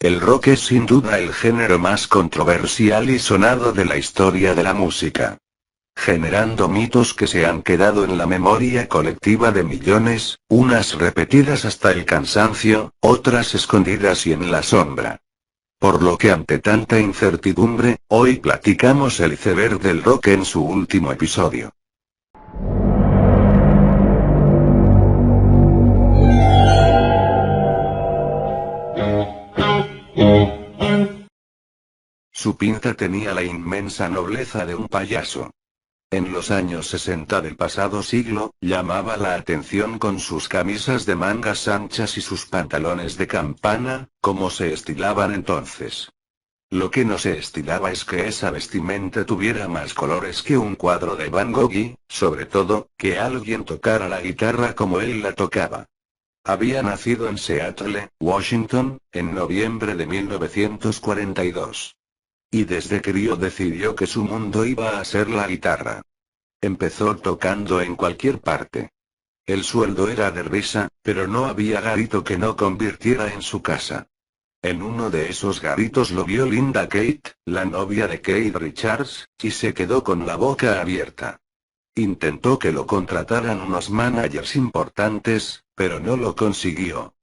El rock es sin duda el género más controversial y sonado de la historia de la música, generando mitos que se han quedado en la memoria colectiva de millones, unas repetidas hasta el cansancio, otras escondidas y en la sombra. Por lo que ante tanta incertidumbre, hoy platicamos el iceberg del rock en su último episodio. Su pinta tenía la inmensa nobleza de un payaso. En los años 60 del pasado siglo, llamaba la atención con sus camisas de mangas anchas y sus pantalones de campana, como se estilaban entonces. Lo que no se estilaba es que esa vestimenta tuviera más colores que un cuadro de Van Gogh y, sobre todo, que alguien tocara la guitarra como él la tocaba. Había nacido en Seattle, Washington, en noviembre de 1942. Y desde crío decidió que su mundo iba a ser la guitarra. Empezó tocando en cualquier parte. El sueldo era de risa, pero no había garito que no convirtiera en su casa. En uno de esos garitos lo vio Linda Kate, la novia de Keith Richards, y se quedó con la boca abierta. Intentó que lo contrataran unos managers importantes, pero no lo consiguió.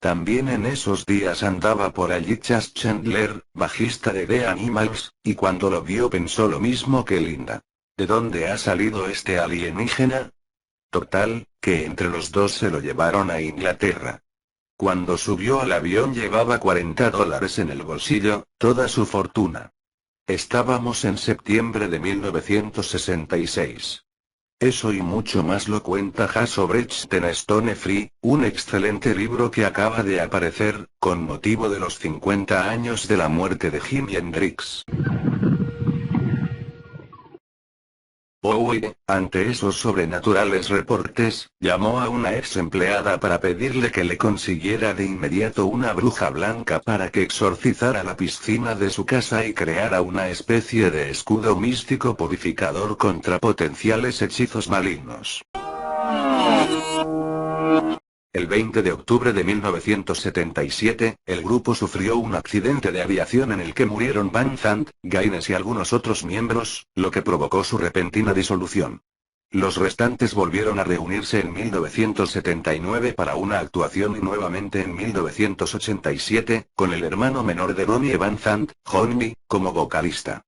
También en esos días andaba por allí Chas Chandler, bajista de The Animals, y cuando lo vio pensó lo mismo que Linda. ¿De dónde ha salido este alienígena? Total, que entre los dos se lo llevaron a Inglaterra. Cuando subió al avión llevaba $40 en el bolsillo, toda su fortuna. Estábamos en septiembre de 1966. Eso y mucho más lo cuenta Hasso Brecht en Stone Free, un excelente libro que acaba de aparecer, con motivo de los 50 años de la muerte de Jimi Hendrix. Bowie, ante esos sobrenaturales reportes, llamó a una ex empleada para pedirle que le consiguiera de inmediato una bruja blanca para que exorcizara la piscina de su casa y creara una especie de escudo místico purificador contra potenciales hechizos malignos. El 20 de octubre de 1977, el grupo sufrió un accidente de aviación en el que murieron Van Zandt, Gaines y algunos otros miembros, lo que provocó su repentina disolución. Los restantes volvieron a reunirse en 1979 para una actuación y nuevamente en 1987, con el hermano menor de Ronnie Van Zandt, Johnny, como vocalista.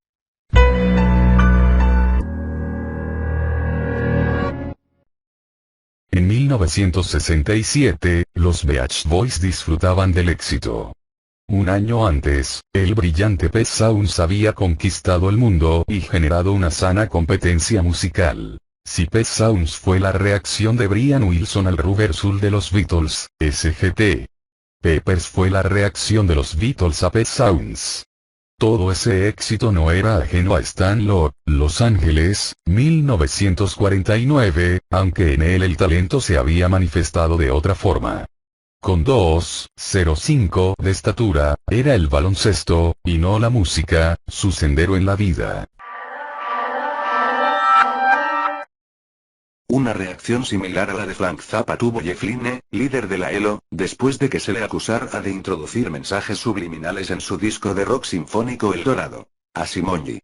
En 1967, los Beach Boys disfrutaban del éxito. Un año antes, el brillante Pet Sounds había conquistado el mundo y generado una sana competencia musical. Si Pet Sounds fue la reacción de Brian Wilson al Rubber Soul de los Beatles, Sgt. Pepper's fue la reacción de los Beatles a Pet Sounds. Todo ese éxito no era ajeno a Stan Locke, Los Ángeles, 1949, aunque en él el talento se había manifestado de otra forma. Con 2,05 de estatura, era el baloncesto, y no la música, su sendero en la vida. Una reacción similar a la de Frank Zappa tuvo Jeff Lynne, líder de la ELO, después de que se le acusara de introducir mensajes subliminales en su disco de rock sinfónico El Dorado. A Simonyi.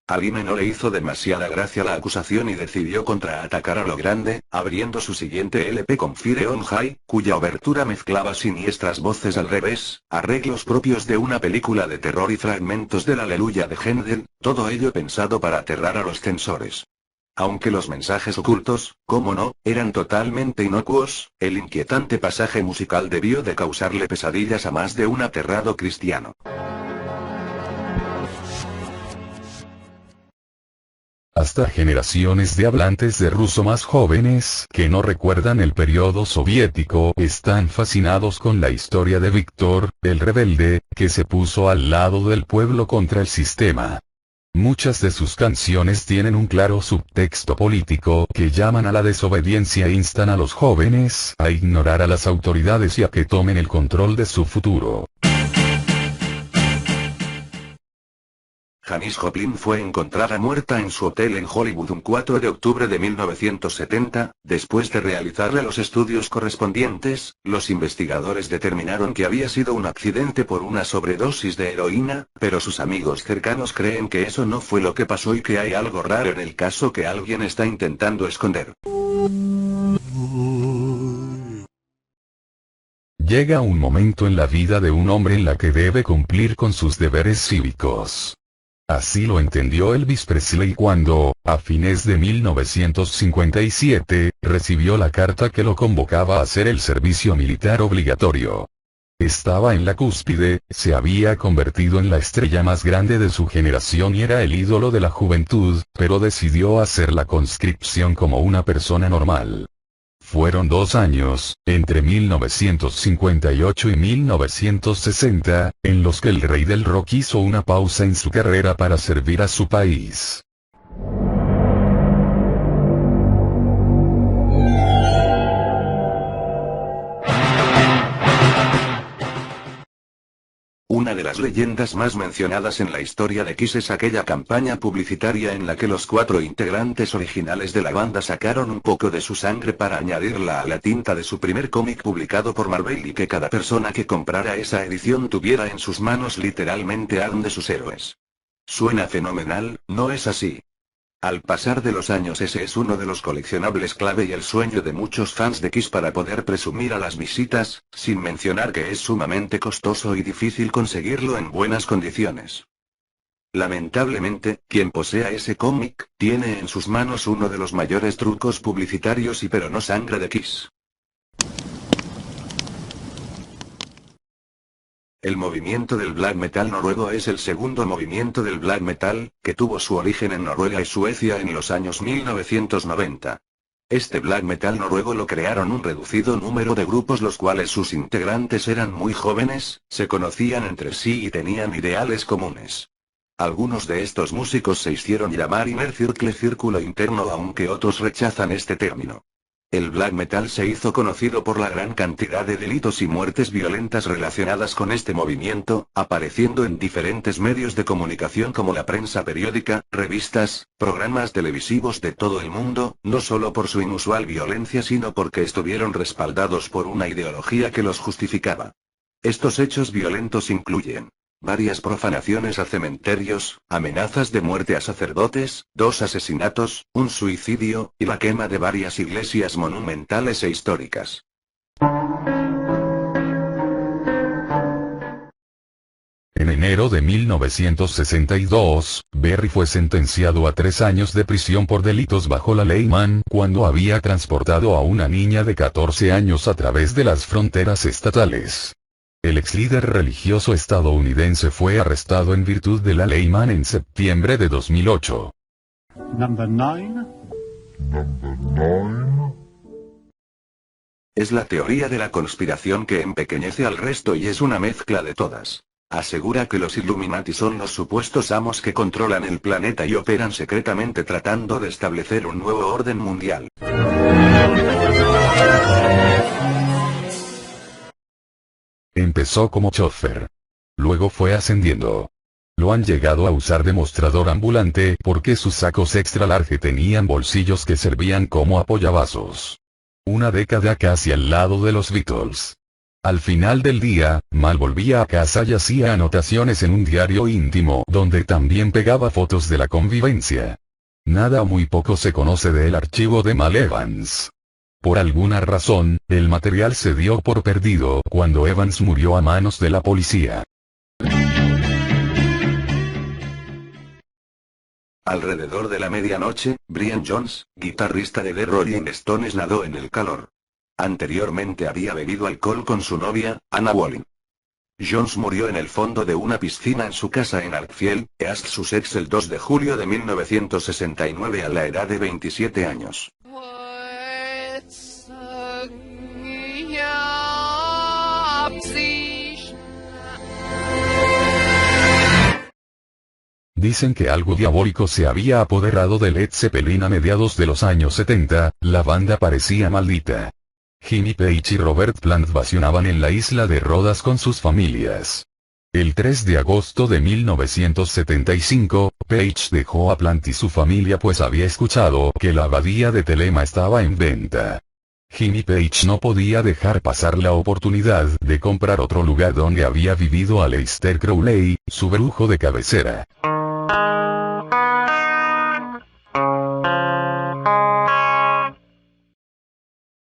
A Lynne no le hizo demasiada gracia la acusación y decidió contraatacar a lo grande, abriendo su siguiente LP con Fire on High, cuya obertura mezclaba siniestras voces al revés, arreglos propios de una película de terror y fragmentos del Aleluya de Händel, todo ello pensado para aterrar a los censores. Aunque los mensajes ocultos, cómo no, eran totalmente inocuos, el inquietante pasaje musical debió de causarle pesadillas a más de un aterrado cristiano. Hasta generaciones de hablantes de ruso más jóvenes que no recuerdan el periodo soviético están fascinados con la historia de Víctor, el rebelde, que se puso al lado del pueblo contra el sistema. Muchas de sus canciones tienen un claro subtexto político que llaman a la desobediencia e instan a los jóvenes a ignorar a las autoridades y a que tomen el control de su futuro. Janis Joplin fue encontrada muerta en su hotel en Hollywood un 4 de octubre de 1970, después de realizarle los estudios correspondientes, los investigadores determinaron que había sido un accidente por una sobredosis de heroína, pero sus amigos cercanos creen que eso no fue lo que pasó y que hay algo raro en el caso que alguien está intentando esconder. Llega un momento en la vida de un hombre en la que debe cumplir con sus deberes cívicos. Así lo entendió Elvis Presley cuando, a fines de 1957, recibió la carta que lo convocaba a hacer el servicio militar obligatorio. Estaba en la cúspide, se había convertido en la estrella más grande de su generación y era el ídolo de la juventud, pero decidió hacer la conscripción como una persona normal. Fueron 2 años, entre 1958 y 1960, en los que el rey del rock hizo una pausa en su carrera para servir a su país. Una de las leyendas más mencionadas en la historia de Kiss es aquella campaña publicitaria en la que los 4 integrantes originales de la banda sacaron un poco de su sangre para añadirla a la tinta de su primer cómic publicado por Marvel y que cada persona que comprara esa edición tuviera en sus manos literalmente a uno de sus héroes. Suena fenomenal, ¿no es así? Al pasar de los años ese es uno de los coleccionables clave y el sueño de muchos fans de Kiss para poder presumir a las visitas, sin mencionar que es sumamente costoso y difícil conseguirlo en buenas condiciones. Lamentablemente, quien posea ese cómic, tiene en sus manos uno de los mayores trucos publicitarios y pero no sangre de Kiss. El movimiento del black metal noruego es el segundo movimiento del black metal, que tuvo su origen en Noruega y Suecia en los años 1990. Este black metal noruego lo crearon un reducido número de grupos los cuales sus integrantes eran muy jóvenes, se conocían entre sí y tenían ideales comunes. Algunos de estos músicos se hicieron llamar Inner Circle, círculo interno, aunque otros rechazan este término. El black metal se hizo conocido por la gran cantidad de delitos y muertes violentas relacionadas con este movimiento, apareciendo en diferentes medios de comunicación como la prensa periódica, revistas, programas televisivos de todo el mundo, no solo por su inusual violencia sino porque estuvieron respaldados por una ideología que los justificaba. Estos hechos violentos incluyen varias profanaciones a cementerios, amenazas de muerte a sacerdotes, 2 asesinatos, un suicidio, y la quema de varias iglesias monumentales e históricas. En enero de 1962, Berry fue sentenciado a 3 años de prisión por delitos bajo la ley Mann cuando había transportado a una niña de 14 años a través de las fronteras estatales. El ex líder religioso estadounidense fue arrestado en virtud de la ley Mann en septiembre de 2008. Number 9. Es la teoría de la conspiración que empequeñece al resto y es una mezcla de todas. Asegura que los Illuminati son los supuestos amos que controlan el planeta y operan secretamente tratando de establecer un nuevo orden mundial. Empezó como chofer. Luego fue ascendiendo. Lo han llegado a usar de mostrador ambulante porque sus sacos extra large tenían bolsillos que servían como apoyavasos. Una década casi al lado de los Beatles. Al final del día, Mal volvía a casa y hacía anotaciones en un diario íntimo donde también pegaba fotos de la convivencia. Nada o muy poco se conoce del archivo de Mal Evans. Por alguna razón, el material se dio por perdido cuando Evans murió a manos de la policía. Alrededor de la medianoche, Brian Jones, guitarrista de The Rolling Stones, nadó en el calor. Anteriormente había bebido alcohol con su novia, Anna Wallin. Jones murió en el fondo de una piscina en su casa en Arkfield, East Sussex el 2 de julio de 1969 a la edad de 27 años. Dicen que algo diabólico se había apoderado de Led Zeppelin a mediados de los años 70, la banda parecía maldita. Jimmy Page y Robert Plant vacacionaban en la isla de Rodas con sus familias. El 3 de agosto de 1975, Page dejó a Plant y su familia pues había escuchado que la abadía de Thelema estaba en venta. Jimmy Page no podía dejar pasar la oportunidad de comprar otro lugar donde había vivido Aleister Crowley, su brujo de cabecera.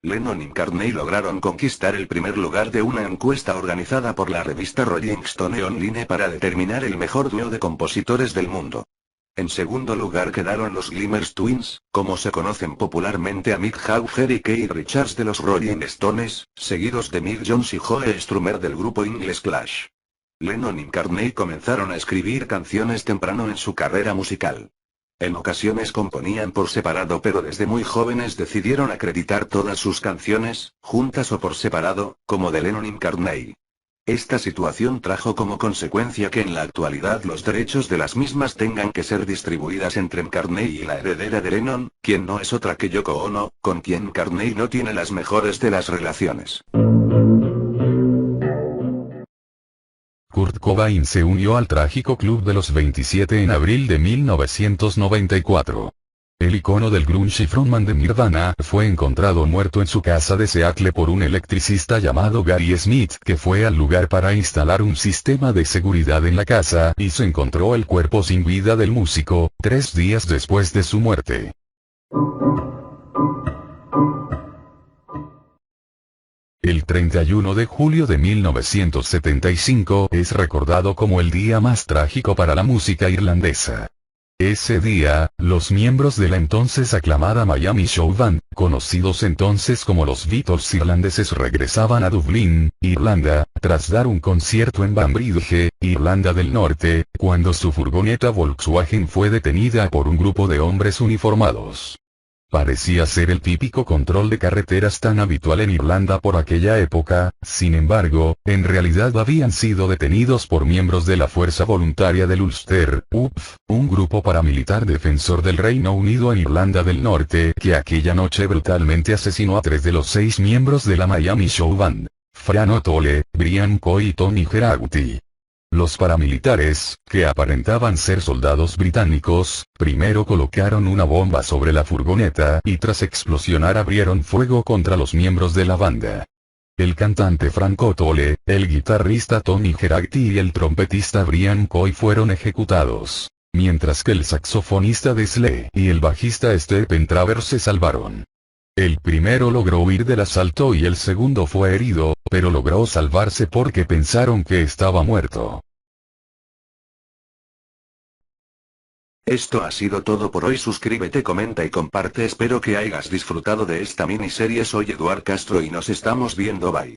Lennon y McCartney lograron conquistar el primer lugar de una encuesta organizada por la revista Rolling Stone Online para determinar el mejor dúo de compositores del mundo. En segundo lugar quedaron los Glimmers Twins, como se conocen popularmente a Mick Jagger y Keith Richards de los Rolling Stones, seguidos de Mick Jones y Joe Strummer del grupo inglés Clash. Lennon y McCartney comenzaron a escribir canciones temprano en su carrera musical. En ocasiones componían por separado, pero desde muy jóvenes decidieron acreditar todas sus canciones, juntas o por separado, como de Lennon y McCartney. Esta situación trajo como consecuencia que en la actualidad los derechos de las mismas tengan que ser distribuidas entre McCartney y la heredera de Lennon, quien no es otra que Yoko Ono, con quien McCartney no tiene las mejores de las relaciones. Kurt Cobain se unió al trágico Club de los 27 en abril de 1994. El icono del grunge y frontman de Nirvana fue encontrado muerto en su casa de Seattle por un electricista llamado Gary Smith que fue al lugar para instalar un sistema de seguridad en la casa y se encontró el cuerpo sin vida del músico, 3 días después de su muerte. El 31 de julio de 1975 es recordado como el día más trágico para la música irlandesa. Ese día, los miembros de la entonces aclamada Miami Show Band, conocidos entonces como los Beatles irlandeses, regresaban a Dublín, Irlanda, tras dar un concierto en Banbridge, Irlanda del Norte, cuando su furgoneta Volkswagen fue detenida por un grupo de hombres uniformados. Parecía ser el típico control de carreteras tan habitual en Irlanda por aquella época, sin embargo, en realidad habían sido detenidos por miembros de la Fuerza Voluntaria del Ulster, UPF, un grupo paramilitar defensor del Reino Unido en Irlanda del Norte, que aquella noche brutalmente asesinó a 3 de los 6 miembros de la Miami Show Band: Fran O'Toole, Brian Coy y Tony Geraghty. Los paramilitares, que aparentaban ser soldados británicos, primero colocaron una bomba sobre la furgoneta y tras explosionar abrieron fuego contra los miembros de la banda. El cantante Frank O'Toole, el guitarrista Tony Geraghty y el trompetista Brian Coy fueron ejecutados, mientras que el saxofonista Desley y el bajista Stephen Travers se salvaron. El primero logró huir del asalto y el segundo fue herido, pero logró salvarse porque pensaron que estaba muerto. Esto ha sido todo por hoy. Suscríbete, comenta y comparte. Espero que hayas disfrutado de esta miniserie. Soy Eduard Castro y nos estamos viendo. Bye.